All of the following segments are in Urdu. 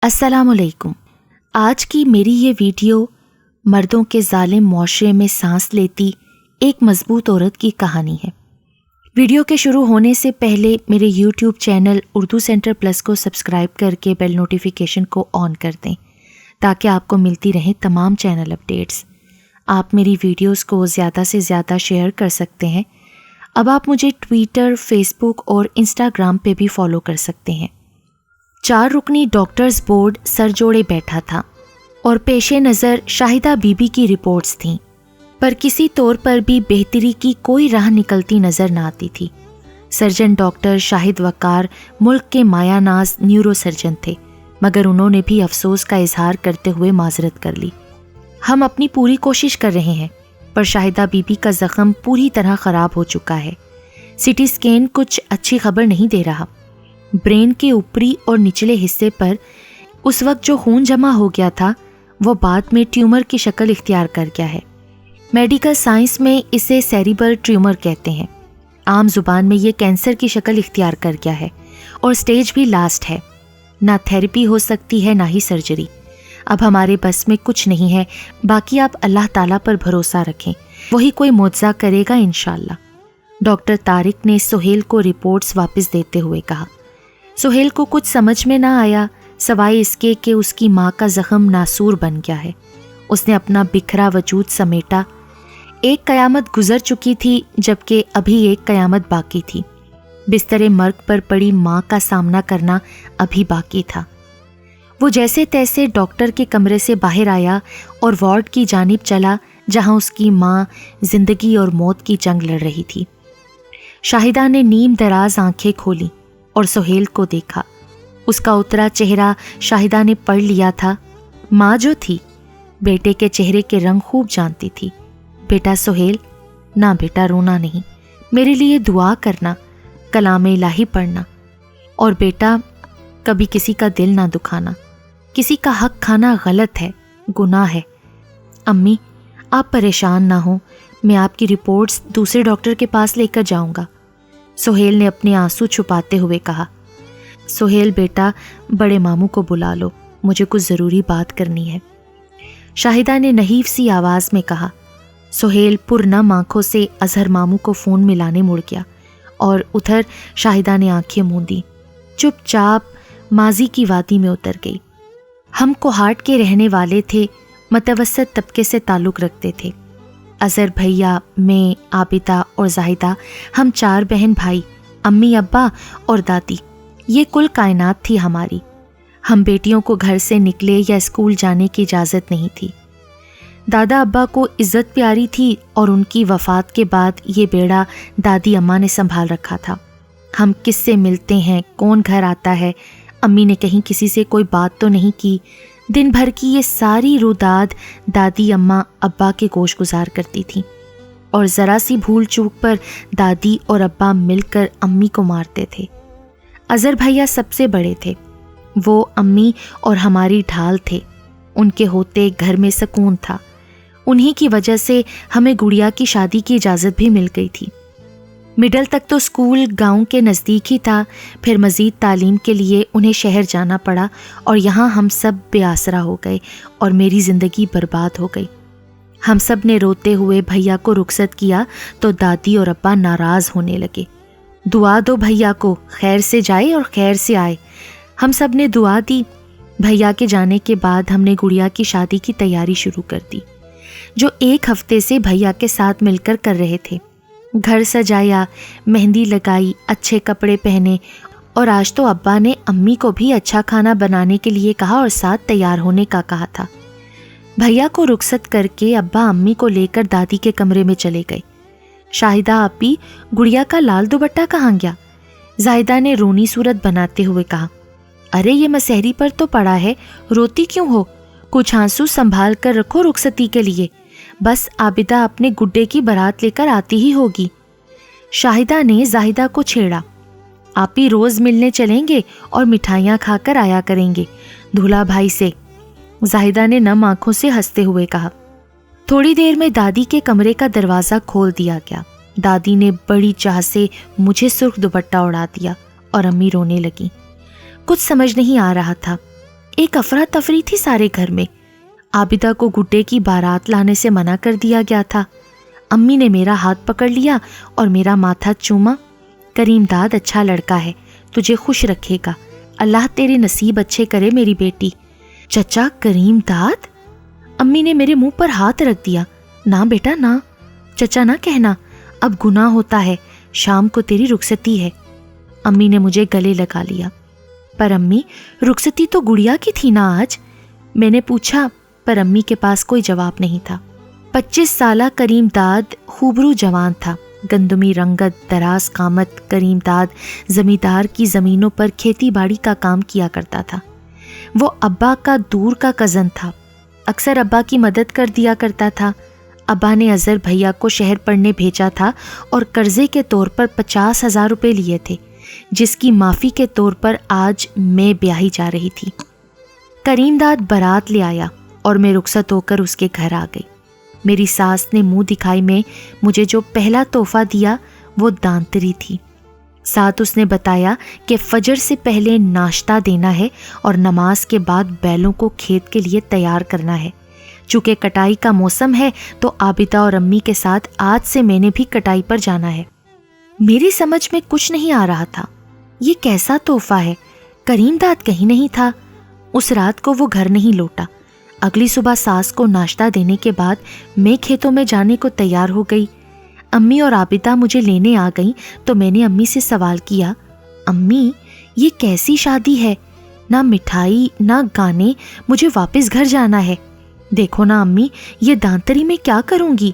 السلام علیکم۔ آج کی میری یہ ویڈیو مردوں کے ظالم معاشرے میں سانس لیتی ایک مضبوط عورت کی کہانی ہے۔ ویڈیو کے شروع ہونے سے پہلے میرے YouTube channel Urdu centre plus کو سبسکرائب کر کے بیل نوٹیفیکیشن کو آن کر دیں تاکہ آپ کو ملتی رہیں تمام چینل اپڈیٹس۔ آپ میری ویڈیوز کو زیادہ سے زیادہ شیئر کر سکتے ہیں۔ اب آپ مجھے ٹویٹر، فیس بک اور انسٹاگرام پہ بھی فالو کر سکتے ہیں۔ 4 رکنی ڈاکٹرز بورڈ سر جوڑے بیٹھا تھا اور پیش نظر شاہدہ بی بی کی رپورٹس تھیں، پر کسی طور پر بھی بہتری کی کوئی راہ نکلتی نظر نہ آتی تھی۔ سرجن ڈاکٹر شاہد وقار ملک کے مایہ ناز نیورو سرجن تھے، مگر انہوں نے بھی افسوس کا اظہار کرتے ہوئے معذرت کر لی۔ ہم اپنی پوری کوشش کر رہے ہیں، پر شاہدہ بی بی کا زخم پوری طرح خراب ہو چکا ہے۔ سی ٹی اسکین کچھ اچھی خبر نہیں دے رہا۔ برین کے اوپری اور نچلے حصے پر اس وقت جو خون جمع ہو گیا تھا وہ بعد میں ٹیومر کی شکل اختیار کر گیا ہے۔ میڈیکل سائنس میں اسے سیریبرل ٹیومر کہتے ہیں۔ عام زبان میں یہ کینسر کی شکل اختیار کر گیا ہے اور سٹیج بھی لاسٹ ہے۔ نہ تھیراپی ہو سکتی ہے نہ ہی سرجری۔ اب ہمارے بس میں کچھ نہیں ہے، باقی آپ اللہ تعالیٰ پر بھروسہ رکھیں، وہی کوئی معجزہ کرے گا انشاءاللہ۔ ڈاکٹر طارق نے سہیل کو رپورٹس واپس دیتے ہوئے کہا۔ سہیل کو کچھ سمجھ میں نہ آیا سوائے اس کے کہ اس کی ماں کا زخم ناسور بن گیا ہے۔ اس نے اپنا بکھرا وجود سمیٹا۔ ایک قیامت گزر چکی تھی جبکہ ابھی ایک قیامت باقی تھی۔ بستر مرگ پر پڑی ماں کا سامنا کرنا ابھی باقی تھا۔ وہ جیسے تیسے ڈاکٹر کے کمرے سے باہر آیا اور وارڈ کی جانب چلا جہاں اس کی ماں زندگی اور موت کی جنگ لڑ رہی تھی۔ شاہدہ نے نیم دراز آنکھیں کھولیں اور سہیل کو دیکھا۔ اس کا اترا چہرہ شاہدہ نے پڑھ لیا تھا۔ ماں جو تھی بیٹے کے چہرے کے رنگ خوب جانتی تھی۔ بیٹا سہیل، نہ بیٹا رونا نہیں، میرے لیے دعا کرنا، کلام الہی پڑھنا، اور بیٹا کبھی کسی کا دل نہ دکھانا۔ کسی کا حق کھانا غلط ہے، گناہ ہے۔ امی آپ پریشان نہ ہوں، میں آپ کی رپورٹس دوسرے ڈاکٹر کے پاس لے کر جاؤں گا، سہیل نے اپنے آنسو چھپاتے ہوئے کہا۔ سہیل بیٹا بڑے ماموں کو بلا لو، مجھے کچھ ضروری بات کرنی ہے، شاہدہ نے نحیف سی آواز میں کہا۔ سہیل پرنم آنکھوں سے اظہر ماموں کو فون ملانے مڑ گیا اور ادھر شاہدہ نے آنکھیں موندی، چپ چاپ ماضی کی وادی میں اتر گئی۔ ہم کوہاٹ کے رہنے والے تھے، متوسط طبقے سے تعلق رکھتے تھے۔ اظہر بھیا، میں، عابدہ اور زاہدہ، ہم 4 بہن بھائی، امی ابا اور دادی، یہ کل کائنات تھی ہماری۔ ہم بیٹیوں کو گھر سے نکلے یا اسکول جانے کی اجازت نہیں تھی۔ دادا ابا کو عزت پیاری تھی اور ان کی وفات کے بعد یہ بیڑا دادی اماں نے سنبھال رکھا تھا۔ ہم کس سے ملتے ہیں، کون گھر آتا ہے، امی نے کہیں کسی سے کوئی بات تو نہیں کی۔ دن بھر کی یہ ساری روداد دادی اماں ابا کے گوش گزار کرتی تھیں، اور ذرا سی بھول چوک پر دادی اور ابا مل کر امی کو مارتے تھے۔ اظہر بھیا سب سے بڑے تھے، وہ امی اور ہماری ڈھال تھے۔ ان کے ہوتے گھر میں سکون تھا۔ انہی کی وجہ سے ہمیں گڑیا کی شادی کی اجازت بھی مل گئی تھی۔ مڈل تک تو اسکول گاؤں کے نزدیک ہی تھا، پھر مزید تعلیم کے لیے انہیں شہر جانا پڑا اور یہاں ہم سب بے آسرا ہو گئے اور میری زندگی برباد ہو گئی۔ ہم سب نے روتے ہوئے بھیا کو رخصت کیا تو دادی اور ابا ناراض ہونے لگے۔ دعا دو بھیا کو، خیر سے جائے اور خیر سے آئے۔ ہم سب نے دعا دی۔ بھیا کے جانے کے بعد ہم نے گڑیا کی شادی کی تیاری شروع کر دی، جو 1 ہفتے سے بھیا کے ساتھ مل کر رہے تھے۔ گھر سجایا، مہندی لگائی، اچھے کپڑے پہنے، اور آج تو ابا نے امی کو بھی اچھا کھانا بنانے کے لیے کہا اور ساتھ تیار ہونے کا کہا تھا۔ بھیا کو رخصت کر کے ابا امی کو لے کر دادی کے کمرے میں چلے گئے۔ شاہدہ آپی، گڑیا کا لال دوپٹہ کہاں گیا؟ زاہدہ نے رونی صورت بناتے ہوئے کہا۔ ارے یہ مسحری پر تو پڑا ہے، روتی کیوں ہو؟ کچھ آنسو سنبھال کر رکھو رخصتی کے لیے، بس عابدہ اپنے گڈے کی بارات لے کر آتی ہی ہوگی۔ شاہدہ نے زاہدہ کو چھیڑا۔ آپی روز ملنے چلیں گے اور مٹھائیاں کھا کر آیا کریں گے دھولا بھائی سے، زاہدہ نے نم آنکھوں سے ہنستے ہوئے کہا۔ تھوڑی دیر میں دادی کے کمرے کا دروازہ کھول دیا گیا۔ دادی نے بڑی چاہ سے مجھے سرخ دوپٹہ اڑا دیا اور امی رونے لگیں۔ کچھ سمجھ نہیں آ رہا تھا۔ ایک افراتفری تھی سارے گھر میں۔ عابدہ کو گڈے کی بارات لانے سے منع کر دیا گیا تھا۔ امی نے میرا ہاتھ پکڑ لیا اور میرا ماتھا چوما۔ کریم داد اچھا لڑکا ہے، تجھے خوش رکھے گا، اللہ تیرے نصیب اچھے کرے میری بیٹی۔ چچا کریم داد؟ امی نے میرے منہ پر ہاتھ رکھ دیا۔ نہ بیٹا نہ، چچا نہ کہنا، اب گناہ ہوتا ہے، شام کو تیری رخصتی ہے۔ امی نے مجھے گلے لگا لیا۔ پر امی، رخصتی تو گڑیا کی تھی نا آج؟ میں نے پوچھا، پر امی کے پاس کوئی جواب نہیں تھا۔ 25 سالہ کریم داد خوبرو جوان تھا، گندمی رنگت، دراز قامت۔ کریم داد زمیندار کی زمینوں پر کھیتی باڑی کا کام کیا کرتا تھا۔ وہ ابا کا دور کا کزن تھا، اکثر ابا کی مدد کر دیا کرتا تھا۔ ابا نے اظہر بھیا کو شہر پڑھنے بھیجا تھا اور قرضے کے طور پر 50,000 روپے لیے تھے، جس کی معافی کے طور پر آج میں بیاہی جا رہی تھی۔ کریم داد بارات لے آیا اور میں رخصت ہو کر اس کے گھر آ گئی۔ میری ساس نے منہ دکھائی میں مجھے جو پہلا تحفہ دیا وہ دانتری تھی۔ ساتھ اس نے بتایا کہ فجر سے پہلے ناشتہ دینا ہے اور نماز کے بعد بیلوں کو کھیت کے لیے تیار کرنا ہے۔ چونکہ کٹائی کا موسم ہے تو عابدہ اور امی کے ساتھ آج سے میں نے بھی کٹائی پر جانا ہے۔ میری سمجھ میں کچھ نہیں آ رہا تھا، یہ کیسا تحفہ ہے؟ کریم داد کہیں نہیں تھا۔ اس رات کو وہ گھر نہیں لوٹا۔ اگلی صبح ساس کو ناشتہ دینے کے بعد میں کھیتوں میں جانے کو تیار ہو گئی۔ امی اور عابدہ مجھے لینے آ گئیں تو میں نے امی سے سوال کیا، امی یہ کیسی شادی ہے؟ نہ مٹھائی نہ گانے، مجھے واپس گھر جانا ہے۔ دیکھو نا امی، یہ دانتری میں کیا کروں گی؟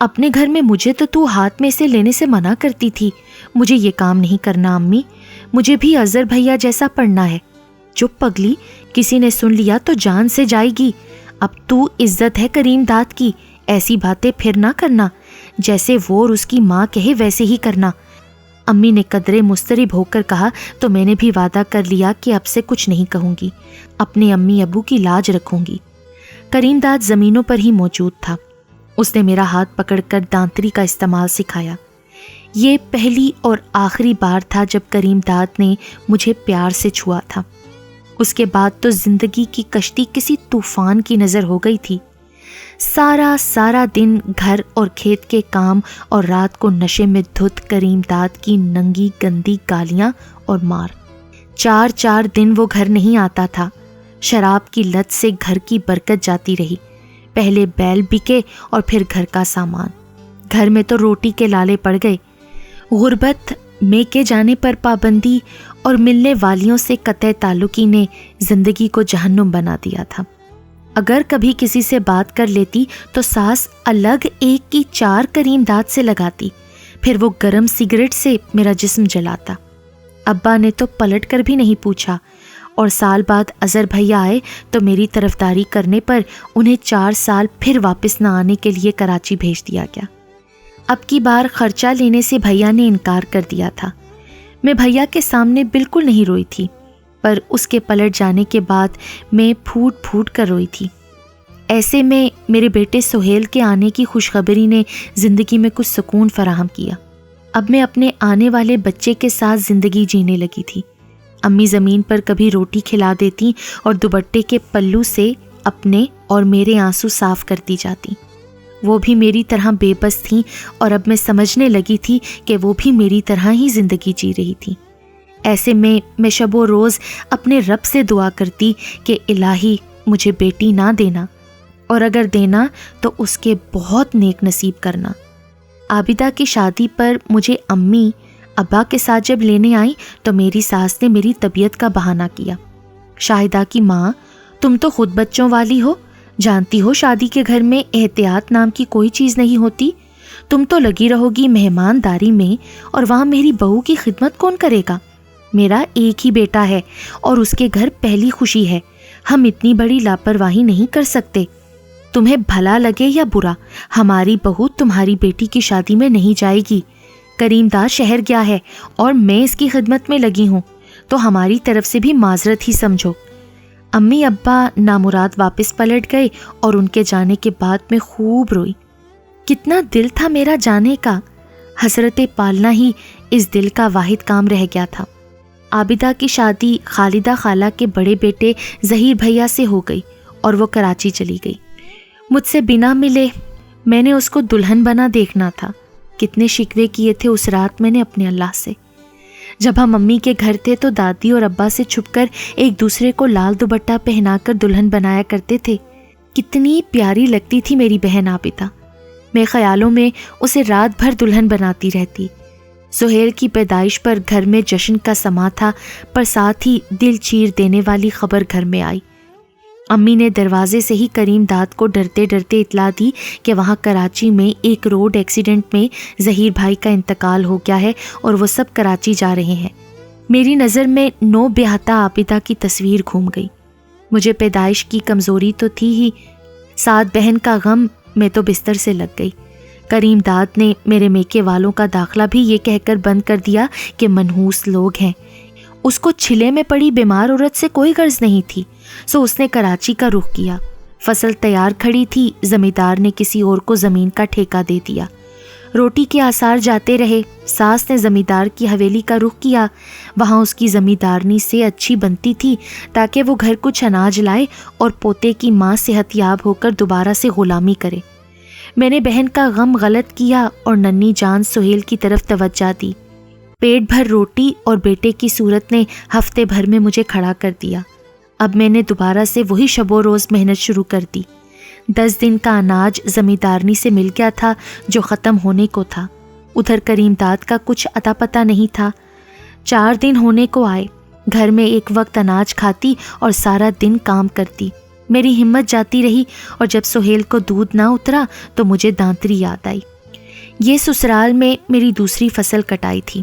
اپنے گھر میں مجھے تو ہاتھ میں سے لینے سے منع کرتی تھی۔ مجھے یہ کام نہیں کرنا امی، مجھے بھی اظہر بھیا جیسا پڑھنا ہے۔ چپ پگلی، کسی نے سن لیا تو جان سے جائے گی۔ اب تو عزت ہے کریم داد کی، ایسی باتیں پھر نہ کرنا، جیسے وہ اور اس کی ماں کہے ویسے ہی کرنا۔ امی نے قدرے مضطرب ہو کر کہا تو میں نے بھی وعدہ کر لیا کہ اب سے کچھ نہیں کہوں گی، اپنے امی ابو کی لاج رکھوں گی۔ کریم داد زمینوں پر ہی موجود تھا۔ اس نے میرا ہاتھ پکڑ کر دانتری کا استعمال سکھایا۔ یہ پہلی اور آخری بار تھا جب کریم داد نے مجھے پیار سے چھوا تھا۔ اس کے بعد تو زندگی کی کشتی کسی طوفان کی نظر ہو گئی تھی۔ سارا دن گھر اور کھیت کے کام اور رات کو نشے میں دھت کریم داد کی ننگی گندی گالیاں اور مار۔ 4 دن وہ گھر نہیں آتا تھا۔ شراب کی لت سے گھر کی برکت جاتی رہی۔ پہلے بیل بکے اور پھر گھر کا سامان۔ گھر میں تو روٹی کے لالے پڑ گئے۔ غربت، میکے جانے پر پابندی اور ملنے والیوں سے قطع تعلقی نے زندگی کو جہنم بنا دیا تھا۔ اگر کبھی کسی سے بات کر لیتی تو ساس الگ ایک کی 4 کریم داد سے لگاتی، پھر وہ گرم سگریٹ سے میرا جسم جلاتا۔ ابا نے تو پلٹ کر بھی نہیں پوچھا، اور سال بعد اظہر بھیا آئے تو میری طرفداری کرنے پر انہیں 4 سال پھر واپس نہ آنے کے لیے کراچی بھیج دیا گیا۔ اب کی بار خرچہ لینے سے بھیا نے انکار کر دیا تھا۔ میں بھیا کے سامنے بالکل نہیں روئی تھی، پر اس کے پلٹ جانے کے بعد میں پھوٹ پھوٹ کر روئی تھی۔ ایسے میں میرے بیٹے سہیل کے آنے کی خوشخبری نے زندگی میں کچھ سکون فراہم کیا۔ اب میں اپنے آنے والے بچے کے ساتھ زندگی جینے لگی تھی۔ امی زمین پر کبھی روٹی کھلا دیتی اور دوپٹے کے پلو سے اپنے اور میرے آنسو صاف کرتی جاتی۔ وہ بھی میری طرح بے بس تھیں اور اب میں سمجھنے لگی تھی کہ وہ بھی میری طرح ہی زندگی جی رہی تھی۔ ایسے میں شب و روز اپنے رب سے دعا کرتی کہ الہی مجھے بیٹی نہ دینا، اور اگر دینا تو اس کے بہت نیک نصیب کرنا۔ عابدہ کی شادی پر مجھے امی ابا کے ساتھ جب لینے آئیں تو میری ساس نے میری طبیعت کا بہانہ کیا۔ شاہدہ کی ماں، تم تو خود بچوں والی ہو، جانتی ہو شادی کے گھر میں احتیاط نام کی کوئی چیز نہیں ہوتی۔ تم تو لگی رہو گی مہمانداری میں، اور وہاں میری بہو کی خدمت کون کرے گا؟ میرا ایک ہی بیٹا ہے اور اس کے گھر پہلی خوشی ہے، ہم اتنی بڑی لاپرواہی نہیں کر سکتے۔ تمہیں بھلا لگے یا برا، ہماری بہو تمہاری بیٹی کی شادی میں نہیں جائے گی۔ کریم داد شہر گیا ہے اور میں اس کی خدمت میں لگی ہوں، تو ہماری طرف سے بھی معذرت ہی سمجھو۔ امی ابا نامراد واپس پلٹ گئے اور ان کے جانے کے بعد میں خوب روئی۔ کتنا دل تھا میرا جانے کا، حسرت پالنا ہی اس دل کا واحد کام رہ گیا تھا۔ عابدہ کی شادی خالدہ خالہ کے بڑے بیٹے ظہیر بھیا سے ہو گئی اور وہ کراچی چلی گئی۔ مجھ سے بنا ملے میں نے اس کو دلہن بنا دیکھنا تھا۔ کتنے شکوے کیے تھے اس رات میں نے اپنے اللہ سے۔ جب ہم امی کے گھر تھے تو دادی اور ابا سے چھپ کر ایک دوسرے کو لال دوپٹہ پہنا کر دلہن بنایا کرتے تھے۔ کتنی پیاری لگتی تھی میری بہن عابدہ۔ میں خیالوں میں اسے رات بھر دلہن بناتی رہتی۔ سہیل کی پیدائش پر گھر میں جشن کا سما تھا، پر ساتھ ہی دل چیر دینے والی خبر گھر میں آئی۔ امی نے دروازے سے ہی کریم داد کو ڈرتے ڈرتے اطلاع دی کہ وہاں کراچی میں ایک روڈ ایکسیڈنٹ میں ظہیر بھائی کا انتقال ہو گیا ہے اور وہ سب کراچی جا رہے ہیں۔ میری نظر میں نو بیاہتا عابدہ کی تصویر گھوم گئی۔ مجھے پیدائش کی کمزوری تو تھی ہی، ساتھ بہن کا غم میں تو بستر سے لگ گئی۔ کریم داد نے میرے میکے والوں کا داخلہ بھی یہ کہہ کر بند کر دیا کہ منحوس لوگ ہیں۔ اس کو چھلے میں پڑی بیمار عورت سے کوئی غرض نہیں تھی، سو اس نے کراچی کا رخ کیا۔ فصل تیار کھڑی تھی، زمیندار نے کسی اور کو زمین کا ٹھیکہ دے دیا۔ روٹی کے آثار جاتے رہے۔ ساس نے زمیندار کی حویلی کا رخ کیا، وہاں اس کی زمیندارنی سے اچھی بنتی تھی تاکہ وہ گھر کچھ اناج لائے اور پوتے کی ماں صحت یاب ہو کر دوبارہ سے غلامی کرے۔ میں نے بہن کا غم غلط کیا اور ننھی جان سہیل کی طرف توجہ دی۔ پیٹ بھر روٹی اور بیٹے کی صورت نے ہفتے بھر میں مجھے کھڑا کر دیا۔ اب میں نے دوبارہ سے وہی شب و روز محنت شروع کر دی۔ 10 دن کا اناج زمیندارنی سے مل گیا تھا جو ختم ہونے کو تھا۔ ادھر کریم داد کا کچھ اتا پتہ نہیں تھا۔ 4 دن ہونے کو آئے۔ گھر میں ایک وقت اناج کھاتی اور سارا دن کام کرتی۔ میری ہمت جاتی رہی اور جب سہیل کو دودھ نہ اترا تو مجھے دانتری یاد آئی۔ یہ سسرال میں میری دوسری فصل کٹائی تھی۔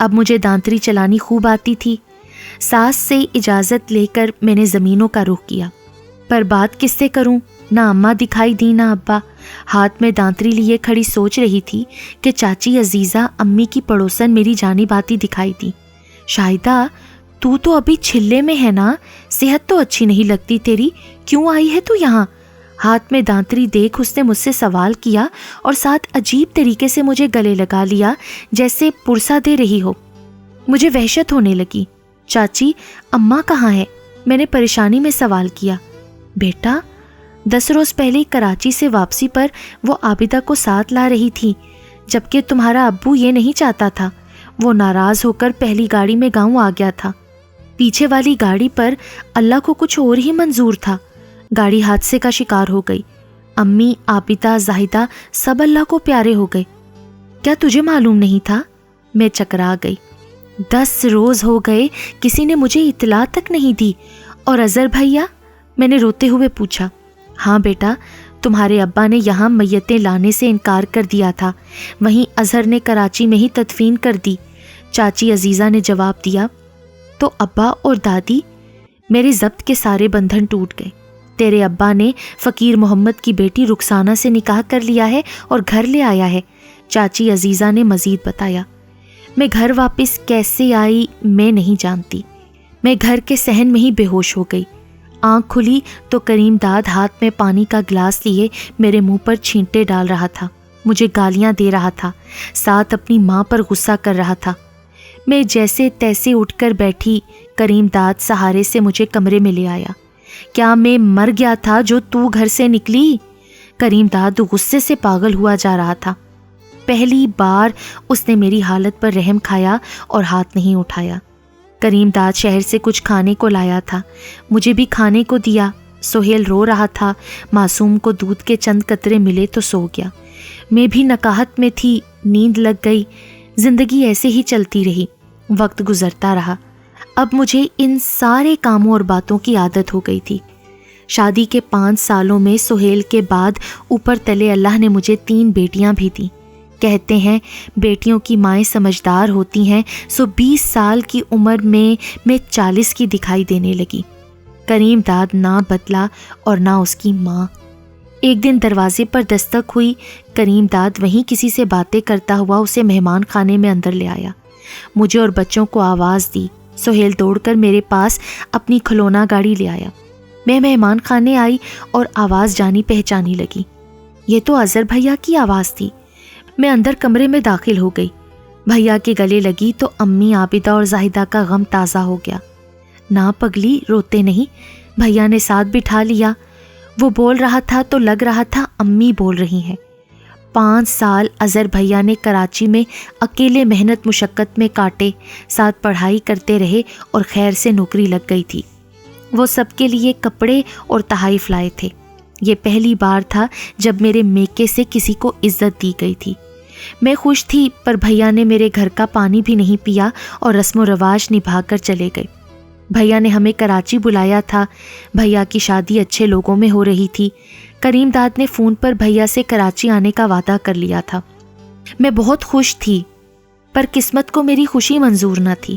اب مجھے دانتری چلانی خوب آتی تھی۔ ساس سے اجازت لے کر میں نے زمینوں کا رخ کیا، پر بات کس سے کروں؟ نہ اماں دکھائی دی نہ ابا۔ ہاتھ میں دانتری لیے کھڑی سوچ رہی تھی کہ چاچی عزیزہ امی کی پڑوسن میری جانب آتی دکھائی دی۔ شاہدہ، تو ابھی چھلے میں ہے نا؟ صحت تو اچھی نہیں لگتی تیری، کیوں آئی ہے تو یہاں؟ ہاتھ میں دانتری دیکھ اس نے مجھ سے سوال کیا اور ساتھ عجیب طریقے سے مجھے گلے لگا لیا جیسے پرسا دے رہی ہو۔ مجھے وحشت ہونے لگی۔ چاچی، اماں کہاں ہے؟ میں نے پریشانی میں سوال کیا۔ بیٹا، 10 روز پہلے کراچی سے واپسی پر وہ عابدہ کو ساتھ لا رہی تھی، جبکہ تمہارا ابو یہ نہیں چاہتا تھا۔ وہ ناراض ہو کر پہلی گاڑی میں گاؤں آ گیا تھا۔ پیچھے والی گاڑی پر اللہ کو کچھ اور ہی منظور تھا۔ گاڑی حادثے کا شکار ہو گئی۔ امی، عابدہ، زاہدہ سب اللہ کو پیارے ہو گئے۔ کیا تجھے معلوم نہیں تھا؟ میں چکرا گئی۔ 10 روز ہو گئے، کسی نے مجھے اطلاع تک نہیں دی۔ اور اظہر بھیا؟ میں نے روتے ہوئے پوچھا۔ ہاں بیٹا، تمہارے ابا نے یہاں میتیں لانے سے انکار کر دیا تھا، وہیں اظہر نے کراچی میں ہی تدفین کر دی، چاچی عزیزہ نے جواب دیا۔ تو ابا اور دادی؟ میرے ضبط کے سارے بندھن ٹوٹ گئے۔ تیرے ابا نے فقیر محمد کی بیٹی رخسانہ سے نکاح کر لیا ہے اور گھر لے آیا ہے، چاچی عزیزہ نے مزید بتایا۔ میں گھر واپس کیسے آئی میں نہیں جانتی۔ میں گھر کے صحن میں ہی بے ہوش ہو گئی۔ آنکھ کھلی تو کریم داد ہاتھ میں پانی کا گلاس لیے میرے منہ پر چھینٹے ڈال رہا تھا، مجھے گالیاں دے رہا تھا، ساتھ اپنی ماں پر غصہ کر رہا تھا۔ میں جیسے تیسے اٹھ کر بیٹھی، کریم داد سہارے سے مجھے کمرے میں لے آیا۔ کیا میں مر گیا تھا جو تو گھر سے نکلی؟ کریم داد غصے سے پاگل ہوا جا رہا تھا۔ پہلی بار اس نے میری حالت پر رحم کھایا اور ہاتھ نہیں اٹھایا۔ کریم داد شہر سے کچھ کھانے کو لایا تھا، مجھے بھی کھانے کو دیا۔ سہیل رو رہا تھا، معصوم کو دودھ کے چند قطرے ملے تو سو گیا۔ میں بھی نکاہت میں تھی، نیند لگ گئی۔ زندگی ایسے ہی چلتی رہی، وقت گزرتا رہا۔ اب مجھے ان سارے کاموں اور باتوں کی عادت ہو گئی تھی۔ شادی کے 5 سالوں میں سہیل کے بعد اوپر تلے اللہ نے مجھے 3 بیٹیاں بھی دیں۔ کہتے ہیں بیٹیوں کی مائیں سمجھدار ہوتی ہیں، سو 20 سال کی عمر میں 40 کی دکھائی دینے لگی۔ کریم داد نہ بدلا اور نہ اس کی ماں۔ ایک دن دروازے پر دستک ہوئی، کریم داد وہیں کسی سے باتیں کرتا ہوا اسے مہمان خانے میں اندر لے آیا۔ مجھے اور بچوں کو آواز دی۔ سہیل دوڑ کر میرے پاس اپنی کھلونا گاڑی لے آیا۔ میں مہمان خانے آئی اور آواز جانی پہچانی لگی۔ یہ تو اظہر بھیا کی آواز تھی۔ میں اندر کمرے میں داخل ہو گئی۔ بھیا کے گلے لگی تو امی عابدہ اور زاہدہ کا غم تازہ ہو گیا۔ نا پگلی، روتے نہیں، بھیا نے ساتھ بٹھا لیا۔ وہ بول رہا تھا تو لگ رہا تھا امی بول رہی ہیں۔ 5 سال اظہر بھیا نے کراچی میں اکیلے محنت مشقت میں کاٹے، ساتھ پڑھائی کرتے رہے اور خیر سے نوکری لگ گئی تھی۔ وہ سب کے لیے کپڑے اور تحائف لائے تھے۔ یہ پہلی بار تھا جب میرے میکے سے کسی کو عزت دی گئی تھی۔ میں خوش تھی، پر بھیا نے میرے گھر کا پانی بھی نہیں پیا اور رسم و رواج نبھا کر چلے گئے۔ بھیا نے ہمیں کراچی بلایا تھا۔ بھیا کی شادی اچھے لوگوں میں ہو رہی تھی۔ کریم داد نے فون پر بھیا سے کراچی آنے کا وعدہ کر لیا تھا۔ میں بہت خوش تھی، پر قسمت کو میری خوشی منظور نہ تھی۔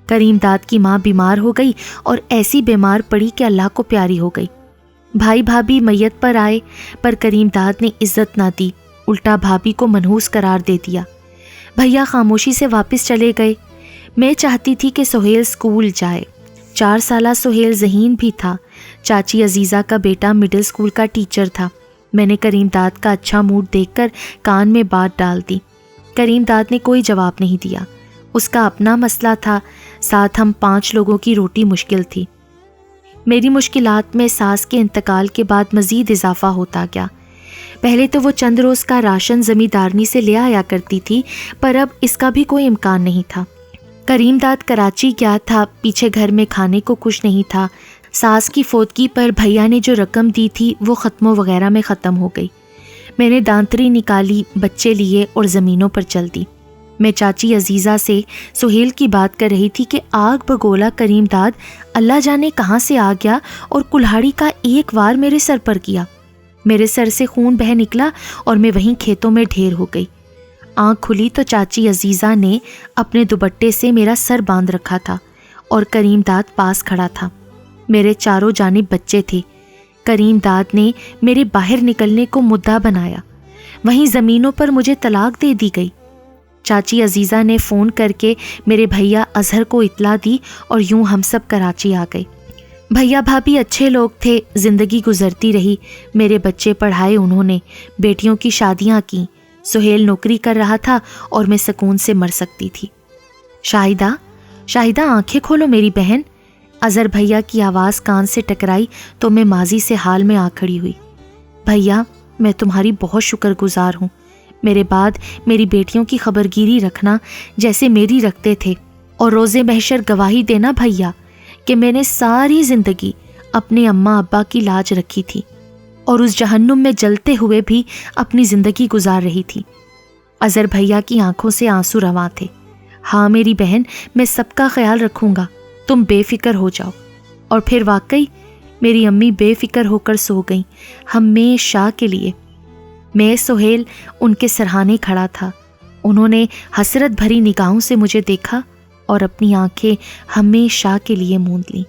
کریم داد کی ماں بیمار ہو گئی اور ایسی بیمار پڑی کہ اللہ کو پیاری ہو گئی۔ بھائی بھابھی میت پر آئے، پر کریم داد نے عزت نہ دی، الٹا بھابھی کو منحوس قرار دے دیا۔ بھیا خاموشی سے واپس چلے گئے۔ میں چاہتی تھی کہ سہیل اسکول جائے۔ 4 سالہ سہیل ذہین بھی تھا۔ چاچی عزیزہ کا بیٹا مڈل اسکول کا ٹیچر تھا۔ میں نے کریم داد کا اچھا موڈ دیکھ کر کان میں بات ڈال دی۔ کریم داد نے کوئی جواب نہیں دیا۔ اس کا اپنا مسئلہ تھا، ساتھ ہم 5 لوگوں کی روٹی مشکل تھی۔ میری مشکلات میں ساس کے انتقال کے بعد مزید اضافہ ہوتا گیا۔ پہلے تو وہ چند روز کا راشن زمیندارنی سے لے آیا کرتی تھی، پر اب اس کا بھی کوئی امکان نہیں تھا۔ کریم داد کراچی گیا تھا، پیچھے گھر میں کھانے کو کچھ نہیں تھا۔ ساس کی فوتگی پر بھیا نے جو رقم دی تھی وہ ختموں وغیرہ میں ختم ہو گئی۔ میں نے دانتری نکالی، بچے لیے اور زمینوں پر چل دی۔ میں چاچی عزیزہ سے سہیل کی بات کر رہی تھی کہ آگ بگولا کریم داد اللہ جانے کہاں سے آ گیا اور کلہاڑی کا ایک وار میرے سر پر کیا۔ میرے سر سے خون بہہ نکلا اور میں وہیں کھیتوں میں ڈھیر ہو گئی۔ آنکھ کھلی تو چاچی عزیزہ نے اپنے دوپٹے سے میرا سر باندھ رکھا تھا اور کریم داد پاس کھڑا تھا۔ میرے چاروں جانب بچے تھے۔ کریم داد نے میرے باہر نکلنے کو مدعا بنایا۔ وہیں زمینوں پر مجھے طلاق دے دی گئی۔ چاچی عزیزہ نے فون کر کے میرے بھیا اظہر کو اطلاع دی اور یوں ہم سب کراچی آ گئے۔ بھیا بھابھی اچھے لوگ تھے، زندگی گزرتی رہی۔ میرے بچے پڑھائے انہوں نے، بیٹیوں کی شادیاں کیں۔ سہیل نوکری کر رہا تھا اور میں سکون سے مر سکتی تھی۔ شاہدہ آنکھیں کھولو میری بہن۔ اظہر بھیا کی آواز کان سے ٹکرائی تو میں ماضی سے حال میں آ کھڑی ہوئی۔ بھیا، میں تمہاری بہت شکر گزار ہوں۔ میرے بعد میری بیٹیوں کی خبرگیری رکھنا جیسے میری رکھتے تھے، اور روز محشر گواہی دینا بھیا کہ میں نے ساری زندگی اپنے اماں ابا کی لاج رکھی تھی اور اس جہنم میں جلتے ہوئے بھی اپنی زندگی گزار رہی تھی۔ اظہر بھیا کی آنکھوں سے آنسو رواں تھے۔ ہاں میری بہن، میں سب کا خیال رکھوں گا، تم بے فکر ہو جاؤ۔ اور پھر واقعی میری امی بے فکر ہو کر سو گئیں، ہمیشہ کے لیے۔ میں سہیل ان کے سرہانے کھڑا تھا۔ انہوں نے حسرت بھری نگاہوں سے مجھے دیکھا اور اپنی آنکھیں ہمیشہ کے لیے موند لیں۔